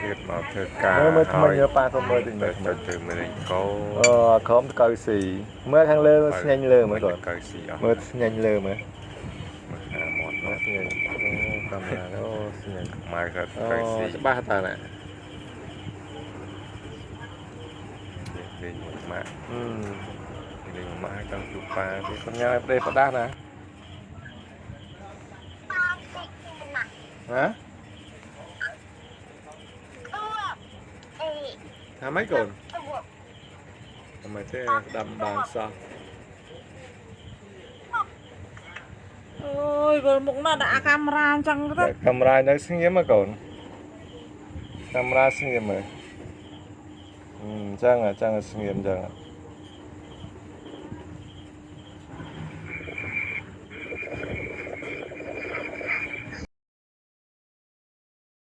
ទៀតមកធ្វើការ មើលថ្មីមើលប៉ាសុំមើលតិចមើល ទៅធ្វើមើលកោ ខំកៅស៊ីមើលខាងលើស្ញែងលើមើលគាត់ កៅស៊ីអស់ មើលស្ញែងលើមើល អាមាត់ មើលស្ញែងកាមេរ៉ាអូស្ញែង មកកៅស៊ី ច្បាស់តាណា លេងមក លេងមកចង់ជួបប៉ាទៀត សញ្ញាប្រេប្រដាស់ណាហ៎ថាម៉េចកូនថាម៉េចទេស្ដាប់បានសោះ ôi vừa một nó đã camera chẳng có កាមេរ៉ានៅស្ងៀមហ៎កូនកាមេរ៉ាស្ងៀមហ៎ចឹងស្ងៀមចឹង